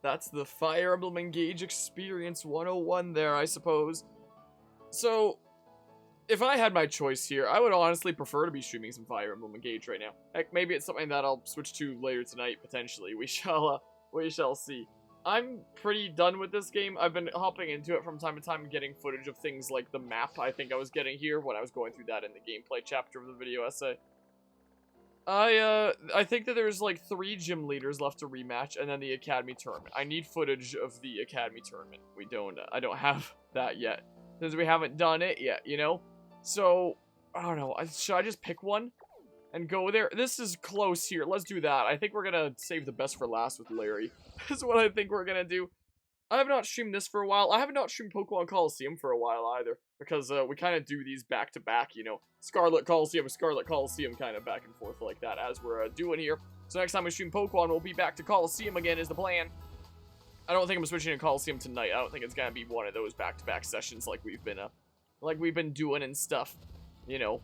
That's the Fire Emblem Engage Experience 101 there, I suppose. So, if I had my choice here, I would honestly prefer to be streaming some Fire Emblem Engage right now. Heck, maybe it's something that I'll switch to later tonight, potentially. We shall see. I'm pretty done with this game. I've been hopping into it from time to time, getting footage of things like the map I think I was getting here when I was going through that in the gameplay chapter of the video essay. I think that there's like 3 gym leaders left to rematch, and then the Academy tournament. I need footage of the Academy tournament. I don't have that yet, since we haven't done it yet, you know? So, I don't know, should I just pick one and go there? This is close here, let's do that. I think we're gonna save the best for last with Larry. Is what I think we're gonna do. I have not streamed this for a while. I have not streamed Pokemon Coliseum for a while either, because we kind of do these back to back, you know, Scarlet Coliseum kind of back and forth like that as we're doing here. So next time we stream Pokemon, we'll be back to Coliseum again is the plan. I don't think I'm switching to Coliseum tonight. I don't think it's gonna be one of those back to back sessions like we've been doing and stuff, you know.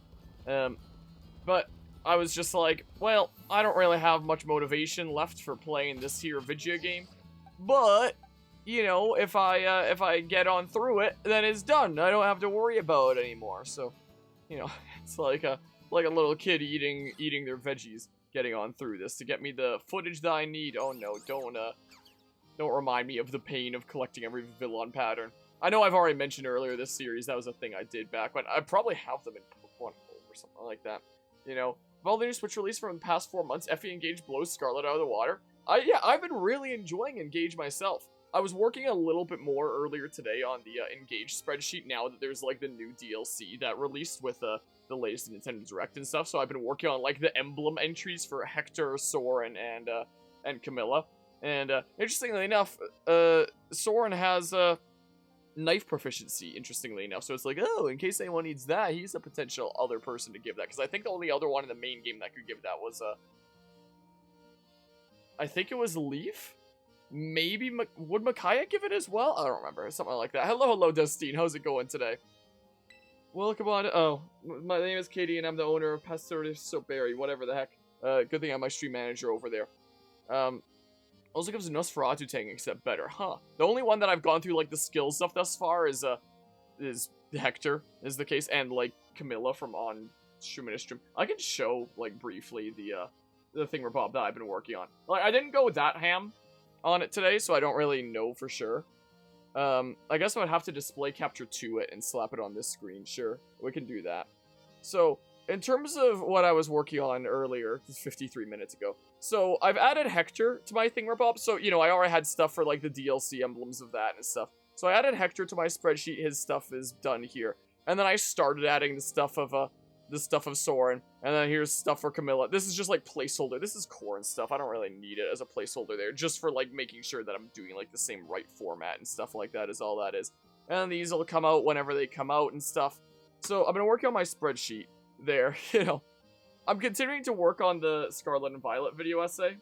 But I was just like, well, I don't really have much motivation left for playing this here video game, but you know, if I get on through it, then it's done. I don't have to worry about it anymore. So, you know, it's like a little kid eating their veggies, getting on through this to get me the footage that I need. Oh no, don't remind me of the pain of collecting every Villon pattern. I know I've already mentioned earlier this series, that was a thing I did back when. I probably have them in Pokemon Home or something like that. You know, of all the new Switch release from the past 4 months, Effie Engage blows Scarlet out of the water. Yeah, I've been really enjoying Engage myself. I was working a little bit more earlier today on the Engage spreadsheet now that there's like the new DLC that released with the latest Nintendo Direct and stuff. So I've been working on like the emblem entries for Hector, Soren, and Camilla. And interestingly enough, Soren has knife proficiency, interestingly enough. So it's like, oh, in case anyone needs that, he's a potential other person to give that. Because I think the only other one in the main game that could give that was, I think it was Leaf? Maybe, would Micaiah give it as well? I don't remember, something like that. Hello, Dustine, how's it going today? Welcome on, oh, my name is Katie and I'm the owner of Pastorius Berry, whatever the heck. Good thing I'm my stream manager over there. Also gives Nosferatu Tang except better, huh? The only one that I've gone through, like, the skill stuff thus far is Hector, is the case, and, like, Camilla from on Stream. I can show, like, briefly the thingamabob that I've been working on. Like, I didn't go that ham on it today, so I don't really know for sure. I guess I would have to display capture to it and slap it on this screen. Sure, we can do that. So, in terms of what I was working on earlier, 53 minutes ago, so I've added Hector to my thingamabob. So, you know, I already had stuff for, like, the DLC emblems of that and stuff. So I added Hector to my spreadsheet. His stuff is done here. And then I started adding the stuff of Soren, and then here's stuff for Camilla. This is just like placeholder. This is core and stuff. I don't really need it as a placeholder there, just for like making sure that I'm doing like the same right format and stuff like that is all that is. And these will come out whenever they come out and stuff. So I've been working on my spreadsheet there, you know. I'm continuing to work on the Scarlet and Violet video essay,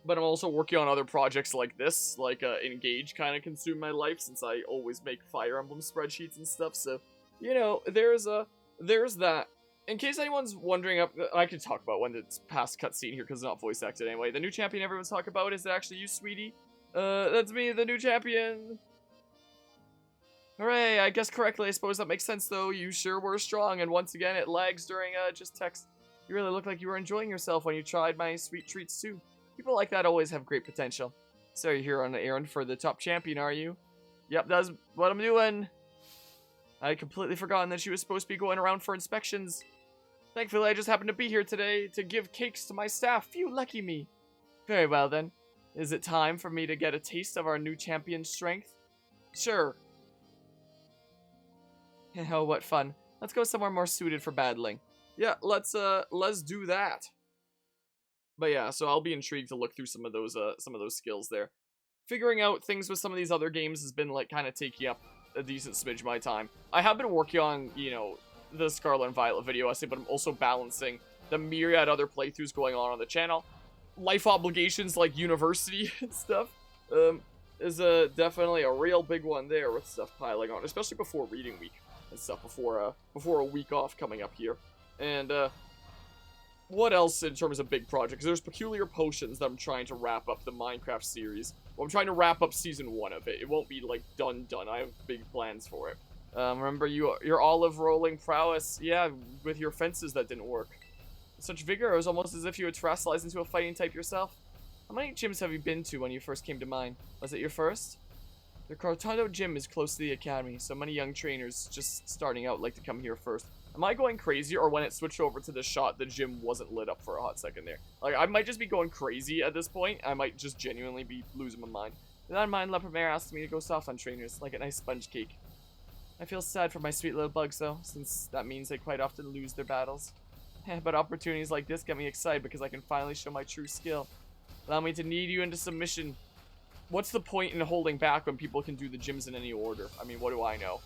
but I'm also working on other projects like this, like Engage kind of consume my life since I always make Fire Emblem spreadsheets and stuff. So, you know, there's that. In case anyone's wondering, I could talk about when it's past cutscene here because it's not voice acted anyway. The new champion everyone's talking about, is it actually you, sweetie? That's me, the new champion. Hooray, I guessed correctly. I suppose that makes sense, though. You sure were strong, and once again, it lags during just text. You really look like you were enjoying yourself when you tried my sweet treats, too. People like that always have great potential. So you're here on an errand for the top champion, are you? Yep, that's what I'm doing. I had completely forgotten that she was supposed to be going around for inspections. Thankfully, I just happened to be here today to give cakes to my staff. Phew, lucky me. Very well, then. Is it time for me to get a taste of our new champion's strength? Sure. Oh, what fun. Let's go somewhere more suited for battling. Yeah, let's do that. But yeah, so I'll be intrigued to look through some of those skills there. Figuring out things with some of these other games has been, like, kind of taking up a decent smidge of my time. I have been working on, you know, the Scarlet and Violet video essay, but I'm also balancing the myriad other playthroughs going on the channel. Life obligations like university and stuff is definitely a real big one there with stuff piling on, especially before reading week and stuff, before a week off coming up here. And what else in terms of big projects? There's Peculiar Potions that I'm trying to wrap up the Minecraft series. Well, I'm trying to wrap up season 1 of it. It won't be, like, done. I have big plans for it. Remember your olive rolling prowess? Yeah, with your fences that didn't work. Such vigor, it was almost as if you had terrestrialized into a fighting type yourself. How many gyms have you been to when you first came to mine? Was it your first? The Cortado gym is close to the academy, so many young trainers just starting out like to come here first. Am I going crazy, or when it switched over to the shot, the gym wasn't lit up for a hot second there? Like, I might just be going crazy at this point. I might just genuinely be losing my mind. Without mind, La Primera asked me to go soft on trainers, like a nice sponge cake. I feel sad for my sweet little bugs, though, since that means they quite often lose their battles. But opportunities like this get me excited because I can finally show my true skill. Allow me to knead you into submission. What's the point in holding back when people can do the gyms in any order? I mean, what do I know?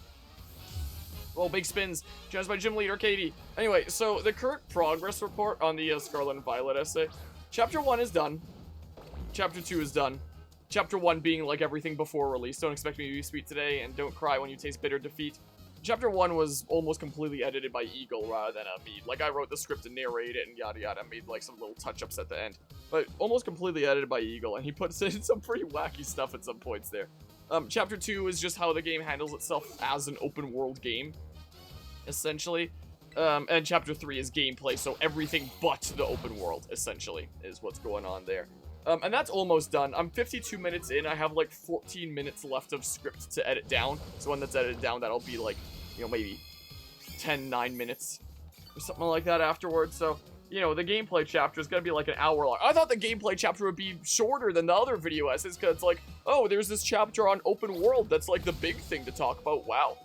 Oh, big spins. Judged by gym leader Katie. Anyway, so the current progress report on the Scarlet and Violet essay. Chapter 1 is done. Chapter 2 is done. Chapter 1 being like everything before release. Don't expect me to be sweet today, and don't cry when you taste bitter defeat. Chapter 1 was almost completely edited by Eagle rather than me. Like, I wrote the script and narrated it and yada yada, made like some little touch-ups at the end. But almost completely edited by Eagle, and he puts in some pretty wacky stuff at some points there. Chapter 2 is just how the game handles itself as an open world game, essentially. And Chapter 3 is gameplay, so everything but the open world, essentially, is what's going on there. And that's almost done. I'm 52 minutes in. I have like 14 minutes left of script to edit down. So when that's edited down, that'll be like, you know, maybe 9 minutes or something like that afterwards. So, you know, the gameplay chapter is going to be like an hour long. I thought the gameplay chapter would be shorter than the other video essays because it's like, oh, there's this chapter on open world. That's like the big thing to talk about. Wow.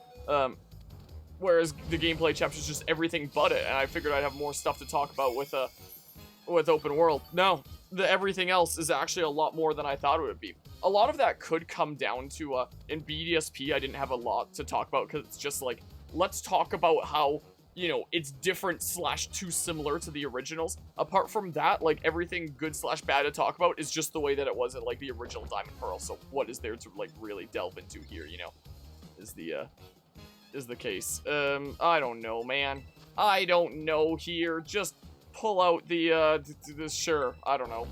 Whereas the gameplay chapter is just everything but it. And I figured I'd have more stuff to talk about with open world. No. The everything else is actually a lot more than I thought it would be. A lot of that could come down to, in BDSP, I didn't have a lot to talk about because it's just like, let's talk about how, you know, it's different / too similar to the originals. Apart from that, like, everything good / bad to talk about is just the way that it was in, like, the original Diamond Pearl. So what is there to, like, really delve into here, you know, is the case. I don't know, man. I don't know here. Just pull out the sure, I don't know.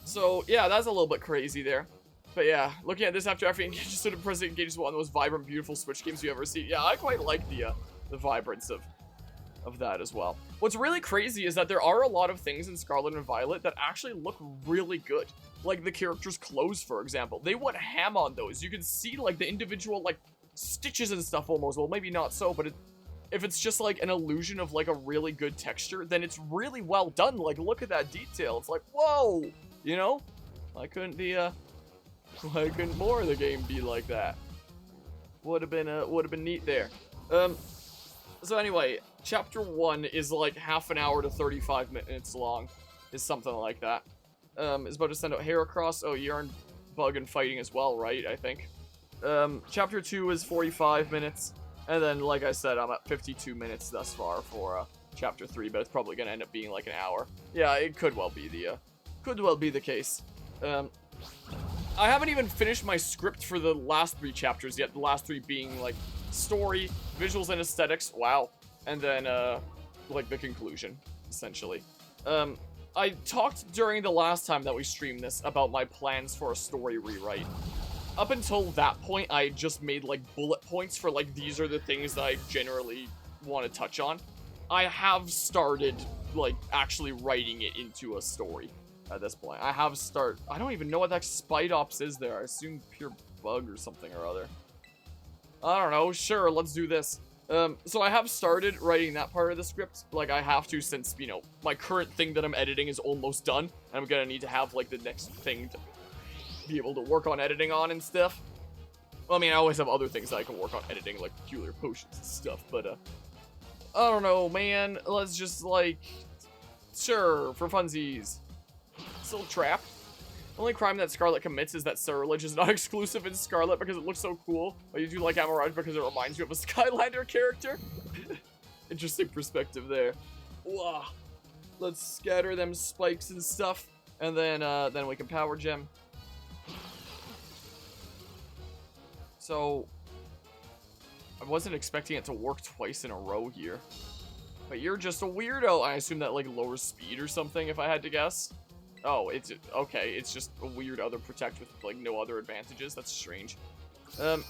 So, yeah, that's a little bit crazy there. But yeah, looking at this after engages, sort of President engages one of the most vibrant, beautiful Switch games you ever see. Yeah, I quite like the vibrance of that as well. What's really crazy is that there are a lot of things in Scarlet and Violet that actually look really good. Like the characters' clothes, for example. They went ham on those. You can see, like, the individual, like, stitches and stuff almost. Well, maybe not so, but if it's just like an illusion of like a really good texture, then it's really well done. Like, look at that detail. It's like, whoa, you know? Why couldn't more of the game be like that? Would have been neat there. So anyway, chapter 1 is like half an hour to 35 minutes long, is something like that. Is about to send out Heracross. Oh, you're on bug and fighting as well, right? I think. Chapter 2 is 45 minutes. And then, like I said, I'm at 52 minutes thus far for Chapter 3, but it's probably going to end up being like an hour. Yeah, it could well be the case. I haven't even finished my script for the last 3 chapters yet. The last 3 being like story, visuals, and aesthetics. Wow. And then like the conclusion, essentially. I talked during the last time that we streamed this about my plans for a story rewrite. Up until that point, I just made, like, bullet points for, like, these are the things that I generally want to touch on. I have started, like, actually writing it into a story at this point. I don't even know what that Spite Ops is there. I assume pure bug or something or other. I don't know. Sure, let's do this. So I have started writing that part of the script. Like, I have to since, you know, my current thing that I'm editing is almost done. And I'm gonna need to have, like, the next thing to be able to work on editing on and stuff. Well, I mean, I always have other things that I can work on editing, like peculiar potions and stuff, but, I don't know, man. Let's just, like, sure, for funsies. Still trap. The only crime that Scarlet commits is that Ceruledge is not exclusive in Scarlet because it looks so cool, but you do like Amaraj because it reminds you of a Skylander character. Interesting perspective there. Wah. Let's scatter them spikes and stuff, and then we can power gem. So, I wasn't expecting it to work twice in a row here. But you're just a weirdo. I assume that, like, lowers speed or something, if I had to guess. Oh, it's, okay, it's just a weird other protect with, like, no other advantages. That's strange. But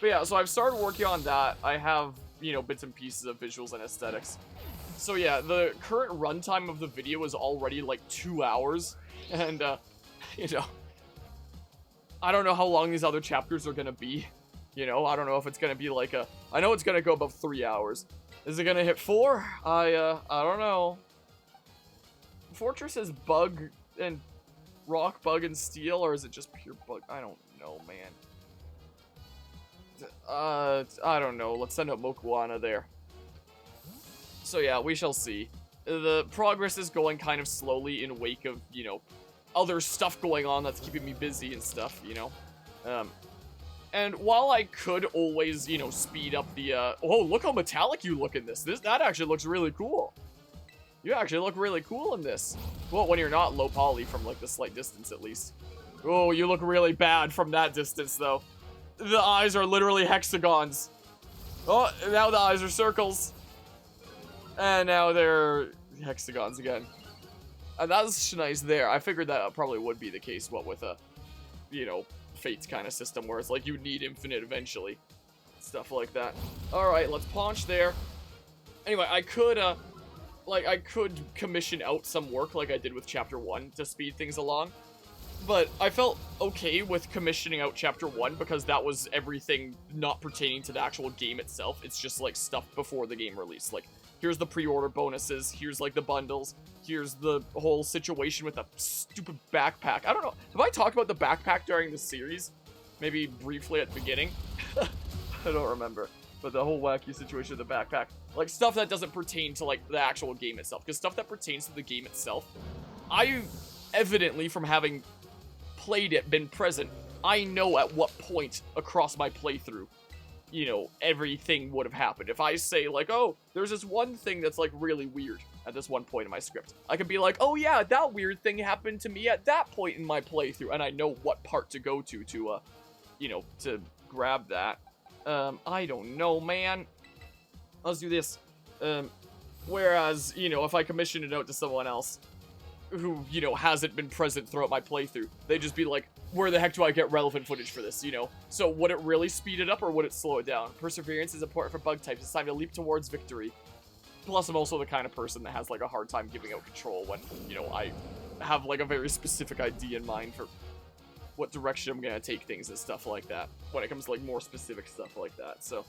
yeah, so I've started working on that. I have, you know, bits and pieces of visuals and aesthetics. So yeah, the current runtime of the video is already, like, 2 hours. And, you know, I don't know how long these other chapters are gonna be. You know, I don't know if it's gonna be like a... I know it's gonna go above 3 hours. Is it gonna hit 4? I don't know. Fortress is bug and rock, bug, and steel, or is it just pure bug? I don't know, man. I don't know. Let's send up Mokuana there. So yeah, we shall see. The progress is going kind of slowly in wake of, you know, other stuff going on that's keeping me busy and stuff, you know. And while I could always, you know, speed up the, oh, look how metallic you look in this. That actually looks really cool. You actually look really cool in this. Well, when you're not low poly from, like, the slight distance, at least. Oh, you look really bad from that distance, though. The eyes are literally hexagons. Oh, now the eyes are circles. And now they're hexagons again. And that's nice there. I figured that probably would be the case, what, with a, you know, Fates kind of system where it's like you need infinite eventually. Stuff like that. Alright, let's paunch there. Anyway, I could commission out some work like I did with Chapter 1 to speed things along. But I felt okay with commissioning out Chapter 1 because that was everything not pertaining to the actual game itself. It's just, like, stuff before the game release. Like, here's the pre-order bonuses, here's, like, the bundles, here's the whole situation with the stupid backpack. I don't know, have I talked about the backpack during the series? Maybe briefly at the beginning? I don't remember. But the whole wacky situation with the backpack. Like, stuff that doesn't pertain to, like, the actual game itself. Because stuff that pertains to the game itself, I evidently, from having played it, been present, I know at what point across my playthrough, you know, everything would have happened. If I say, like, oh, there's this one thing that's, like, really weird at this one point in my script, I could be like, oh yeah, that weird thing happened to me at that point in my playthrough, and I know what part to go to, you know, to grab that. I don't know, man. Let's do this. Whereas, you know, if I commission it out to someone else who, you know, hasn't been present throughout my playthrough, they'd just be like, where the heck do I get relevant footage for this, you know? So would it really speed it up or would it slow it down? Perseverance is important for bug types. It's time to leap towards victory. Plus, I'm also the kind of person that has, like, a hard time giving out control when, you know, I have, like, a very specific idea in mind for what direction I'm gonna take things and stuff like that, when it comes to, like, more specific stuff like that. So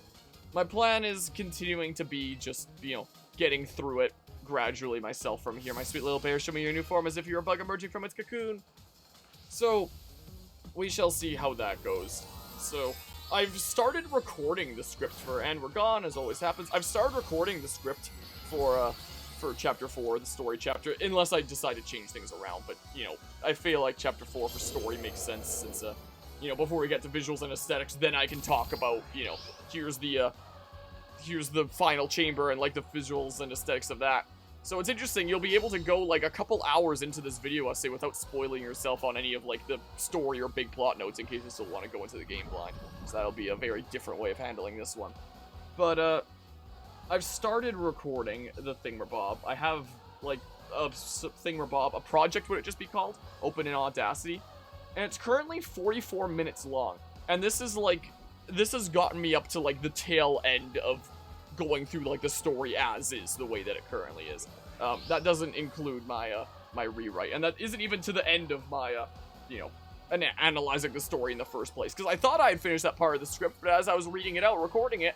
my plan is continuing to be just, you know, getting through it gradually myself from here. My sweet little bear, show me your new form as if you're a bug emerging from its cocoon. So we shall see how that goes. So I've started recording the script for And We're Gone, as always happens. I've started recording the script for Chapter 4, the story chapter, unless I decide to change things around. But, you know, I feel like Chapter 4 for story makes sense since, you know, before we get to visuals and aesthetics, then I can talk about, you know, here's the final chamber and, like, the visuals and aesthetics of that. So it's interesting, you'll be able to go, like, a couple hours into this video essay without spoiling yourself on any of, like, the story or big plot notes in case you still want to go into the game blind. So that'll be a very different way of handling this one. But, I've started recording the Thingamabob. I have, like, a Thingamabob, a project would it just be called? Open in Audacity. And it's currently 44 minutes long. And this is, like, this has gotten me up to, like, the tail end of going through, like, the story as is, the way that it currently is. That doesn't include my, my rewrite, and that isn't even to the end of my, you know, analyzing the story in the first place, because I thought I had finished that part of the script, but as I was reading it out, recording it,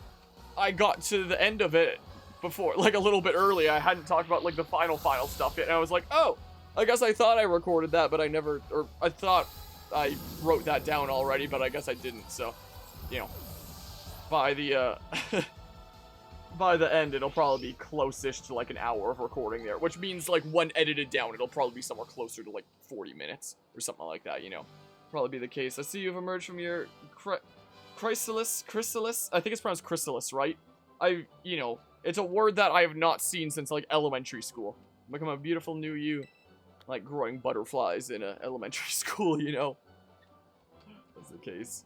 I got to the end of it before, like, a little bit early. I hadn't talked about, like, the final stuff yet, and I was like, oh, I guess I thought I recorded that, but I never, or I thought I wrote that down already, but I guess I didn't, so, you know, by the, by the end, it'll probably be close-ish to, like, an hour of recording there, which means, like, when edited down, it'll probably be somewhere closer to, like, 40 minutes, or something like that, you know. Probably be the case. I see you've emerged from your chrysalis? I think it's pronounced chrysalis, right? You know, it's a word that I have not seen since, like, elementary school. Become a beautiful new you. Like growing butterflies in elementary school, you know. That's the case.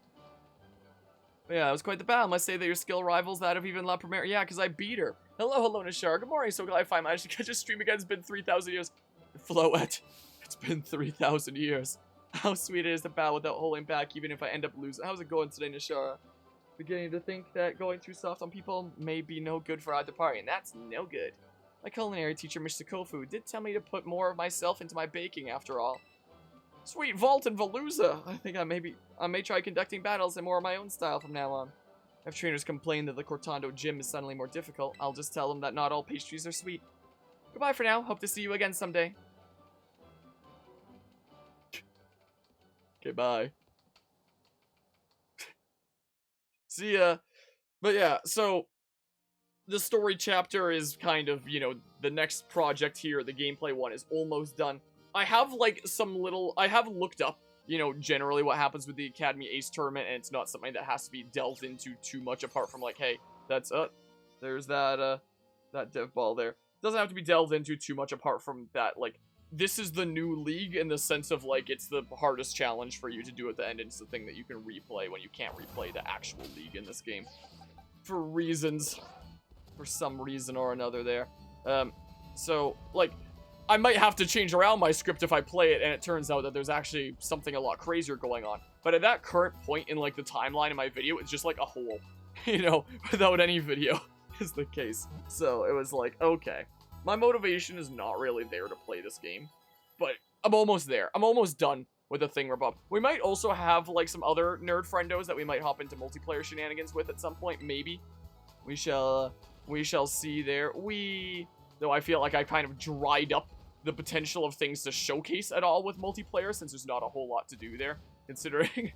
But yeah, it was quite the battle. I must say that your skill rivals that of even La Primera. Yeah, because I beat her. Hello, Nashar. Good morning. So glad I finally managed to catch a stream again. It's been 3,000 years. Floet. It's been 3,000 years. How sweet it is to battle without holding back, even if I end up losing. How's it going today, Nashara? Beginning to think that going too soft on people may be no good for either party, and that's no good. My culinary teacher, Mr. Kofu, did tell me to put more of myself into my baking after all. Sweet Vault and Veluza! I think I may try conducting battles in more of my own style from now on. If trainers complain that the Cortando gym is suddenly more difficult, I'll just tell them that not all pastries are sweet. Goodbye for now. Hope to see you again someday. Okay, bye. See ya. But yeah, so the story chapter is kind of, you know, the next project here. The gameplay one is almost done. I have, like, I have looked up, you know, generally what happens with the Academy Ace tournament, and it's not something that has to be delved into too much apart from, like, hey, that's, there's that dev ball there. Doesn't have to be delved into too much apart from that, like, this is the new league in the sense of, like, it's the hardest challenge for you to do at the end, and it's the thing that you can replay when you can't replay the actual league in this game. For reasons. For some reason or another there. So, like, I might have to change around my script if I play it, and it turns out that there's actually something a lot crazier going on. But at that current point in, like, the timeline of my video, it's just like a hole. You know, without any video is the case. So, it was like, okay. My motivation is not really there to play this game, but I'm almost there. I'm almost done with the Thingamabob. We might also have, like, some other nerd friendos that we might hop into multiplayer shenanigans with at some point, maybe. We shall see there. Though I feel like I kind of dried up the potential of things to showcase at all with multiplayer, since there's not a whole lot to do there, considering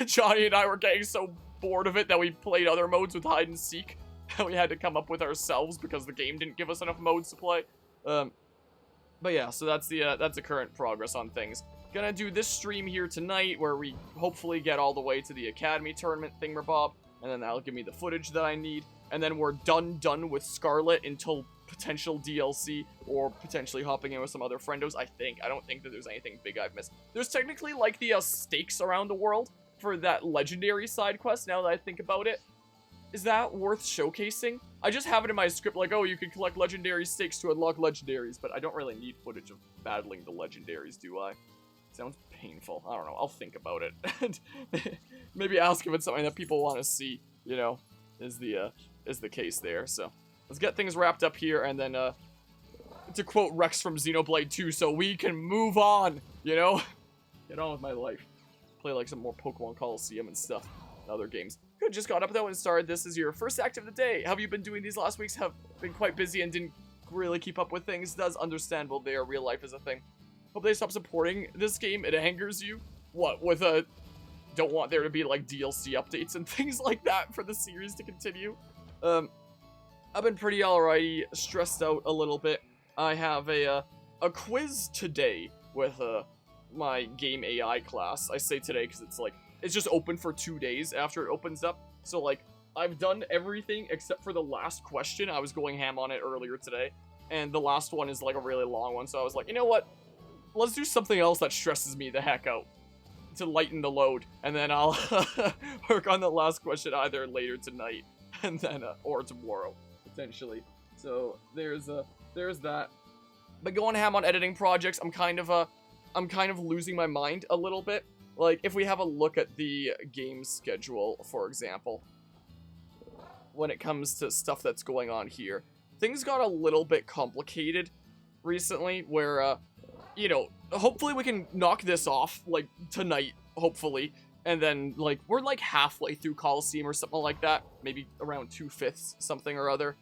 Johnny and I were getting so bored of it that we played other modes with hide and seek. We had to come up with ourselves because the game didn't give us enough modes to play. But yeah, so that's the current progress on things. Gonna do this stream here tonight where we hopefully get all the way to the Academy tournament thingamabob, and then that'll give me the footage that I need. And then we're done with Scarlet until potential DLC or potentially hopping in with some other friendos, I think. I don't think that there's anything big I've missed. There's technically like the stakes around the world for that legendary side quest now that I think about it. Is that worth showcasing? I just have it in my script like, oh, you can collect legendary stakes to unlock legendaries, but I don't really need footage of battling the legendaries, do I? Sounds painful. I don't know. I'll think about it. And maybe ask if it's something that people want to see, you know, is the case there. So let's get things wrapped up here, and then, to quote Rex from Xenoblade 2, so we can move on, you know? Get on with my life. Play, like, some more Pokemon Coliseum and stuff and other games. Good, just got up though and started. This is your first act of the day. How have you been doing these last weeks? Have been quite busy and didn't really keep up with things. That's understandable there. Real life is a thing. Hope they stop supporting this game. It angers you. What, with a... Don't want there to be, like, DLC updates and things like that for the series to continue. I've been pretty alrighty, stressed out a little bit. I have a quiz today with, my game AI class. I say today because it's, like, it's just open for 2 days after it opens up. So, like, I've done everything except for the last question. I was going ham on it earlier today. And the last one is, like, a really long one. So I was like, you know what? Let's do something else that stresses me the heck out to lighten the load. And then I'll work on the last question either later tonight and then, or tomorrow, potentially. So there's that. But going ham on editing projects, I'm kind of losing my mind a little bit. Like, if we have a look at the game schedule, for example, when it comes to stuff that's going on here, things got a little bit complicated recently, where, you know, hopefully we can knock this off, like, tonight, hopefully, and then, like, we're, like, halfway through Coliseum or something like that, maybe around 2/5, something or other.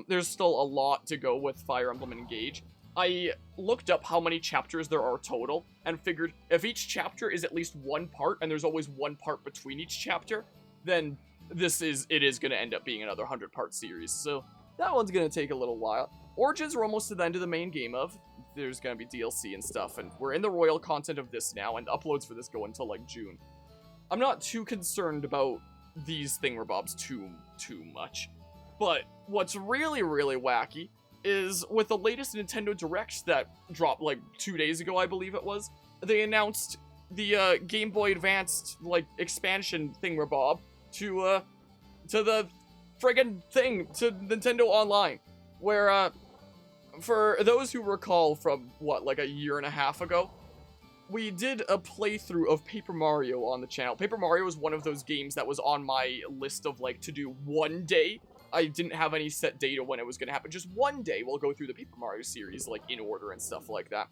There's still a lot to go with Fire Emblem Engage. I looked up how many chapters there are total, and figured if each chapter is at least one part, and there's always one part between each chapter, then it is going to end up being another 100-part series, so that one's going to take a little while. Origins, we're almost to the end of the main game of. There's going to be DLC and stuff, and we're in the royal content of this now, and uploads for this go until, like, June. I'm not too concerned about these thingamabobs too much, but what's really, really wacky is with the latest Nintendo Direct that dropped, like, 2 days ago, I believe it was, they announced the Game Boy Advanced, like, expansion thingamabob to the friggin' thing to Nintendo Online, where, for those who recall from, what, like a year and a half ago, we did a playthrough of Paper Mario on the channel. Paper Mario was one of those games that was on my list of, like, to do one day. I didn't have any set date of when it was going to happen. Just one day we'll go through the Paper Mario series, like, in order and stuff like that.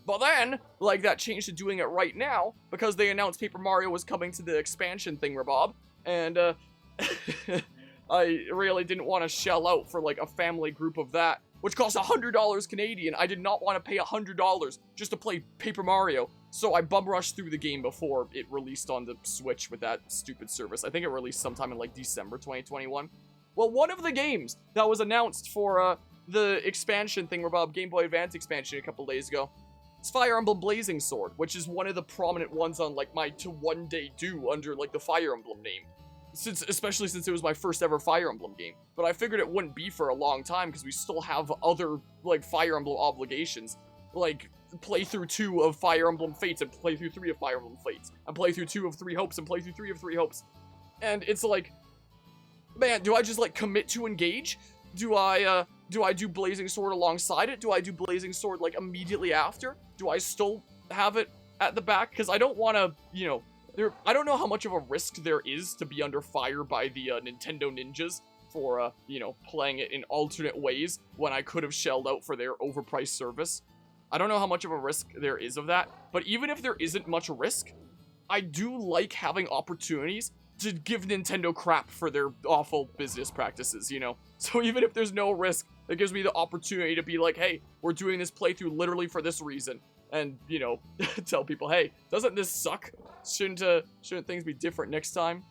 But then, like, that changed to doing it right now, because they announced Paper Mario was coming to the expansion thingamabob, and, I really didn't want to shell out for, like, a family group of that, which costs $100 Canadian. I did not want to pay $100 just to play Paper Mario, so I bum rushed through the game before it released on the Switch with that stupid service. I think it released sometime in, like, December 2021. Well, one of the games that was announced for, the expansion thingamabob, Game Boy Advance expansion a couple days ago, is Fire Emblem Blazing Sword, which is one of the prominent ones on, like, my to-one-day do under, like, the Fire Emblem name. Especially since it was my first ever Fire Emblem game. But I figured it wouldn't be for a long time, because we still have other, like, Fire Emblem obligations. Like, playthrough 2 of Fire Emblem Fates, and playthrough 3 of Fire Emblem Fates, and playthrough 2 of Three Hopes, and playthrough 3 of Three Hopes. And it's like, man, do I just, like, commit to engage? Do I do Blazing Sword alongside it? Do I do Blazing Sword, like, immediately after? Do I still have it at the back? Because I don't want to, you know, I don't know how much of a risk there is to be under fire by the Nintendo ninjas for, you know, playing it in alternate ways when I could have shelled out for their overpriced service. I don't know how much of a risk there is of that, but even if there isn't much risk, I do like having opportunities to give Nintendo crap for their awful business practices, you know? So even if there's no risk, it gives me the opportunity to be like, hey, we're doing this playthrough literally for this reason. And, you know, tell people, hey, doesn't this suck? Shouldn't things be different next time?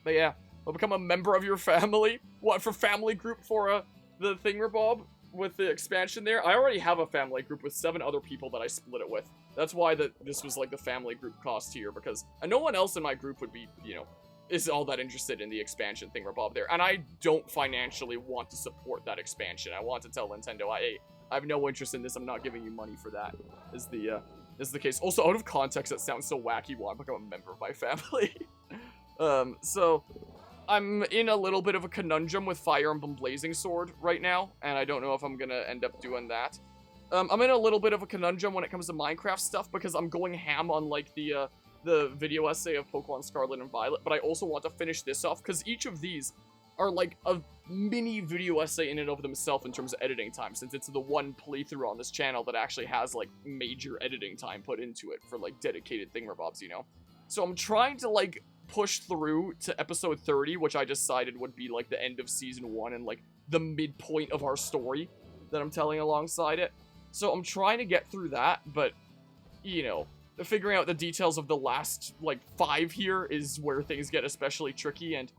But yeah, I'll become a member of your family. What, for family group for the thingamabob with the expansion there? I already have a family group with 7 other people that I split it with. That's why this was like the family group cost here, because no one else in my group would be, you know, is all that interested in the expansion thingamabob there. And I don't financially want to support that expansion. I want to tell Nintendo, hey, I have no interest in this. I'm not giving you money for that. Is the case. Also, out of context, that sounds so wacky. Well, I'm become a member of my family. So I'm in a little bit of a conundrum with Fire Emblem Blazing Sword right now, and I don't know if I'm gonna end up doing that. I'm in a little bit of a conundrum when it comes to Minecraft stuff, because I'm going ham on, like, the video essay of Pokémon Scarlet and Violet, but I also want to finish this off, because each of these are, like, a mini video essay in and of themselves in terms of editing time, since it's the one playthrough on this channel that actually has, like, major editing time put into it for, like, dedicated thingamabobs, you know? So I'm trying to, like, push through to episode 30, which I decided would be, like, the end of season 1 and, like, the midpoint of our story that I'm telling alongside it. So I'm trying to get through that, but, you know, figuring out the details of the last, like, 5 here is where things get especially tricky, and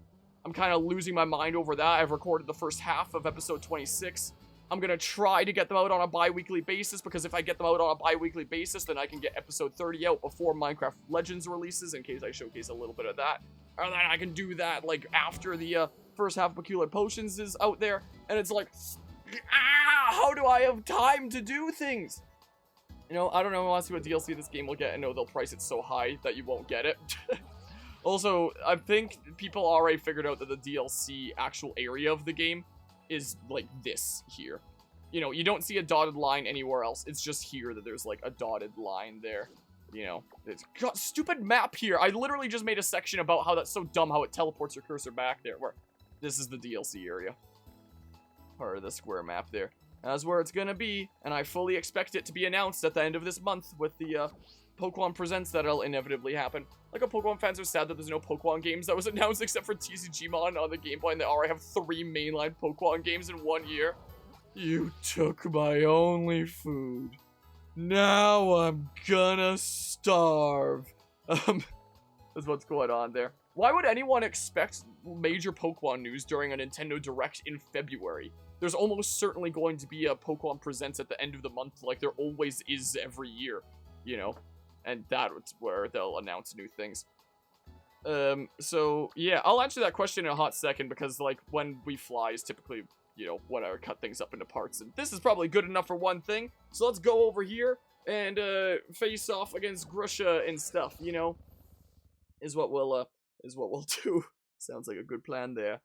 I'm kind of losing my mind over that. I've recorded the first half of episode 26. I'm going to try to get them out on a bi-weekly basis, because if I get them out on a bi-weekly basis, then I can get episode 30 out before Minecraft Legends releases, in case I showcase a little bit of that. And then I can do that, like, after the first half of Peculiar Potions is out there, and it's like, how do I have time to do things? You know, I don't know, I want to see what DLC this game will get. I know they'll price it so high that you won't get it. Also, I think people already figured out that the DLC actual area of the game is, like, this here. You know, you don't see a dotted line anywhere else. It's just here that there's, like, a dotted line there. You know, it's got stupid map here. I literally just made a section about how that's so dumb how it teleports your cursor back there, where this is the DLC area. Or the square map there. That's where it's gonna be, and I fully expect it to be announced at the end of this month with the, Pokemon Presents that'll inevitably happen. Like, Pokemon fans are sad that there's no Pokemon games that was announced except for TCGmon on the Game Boy, and they already have 3 mainline Pokemon games in 1 year. You took my only food. Now I'm gonna starve. That's what's going on there. Why would anyone expect major Pokemon news during a Nintendo Direct in February? There's almost certainly going to be a Pokemon Presents at the end of the month, like there always is every year, you know? And that's where they'll announce new things. So, yeah, I'll answer that question in a hot second, because, like, when we fly is typically, you know, when I cut things up into parts. And this is probably good enough for one thing. So let's go over here and, face off against Grusha and stuff, you know? Is what we'll do. Sounds like a good plan there.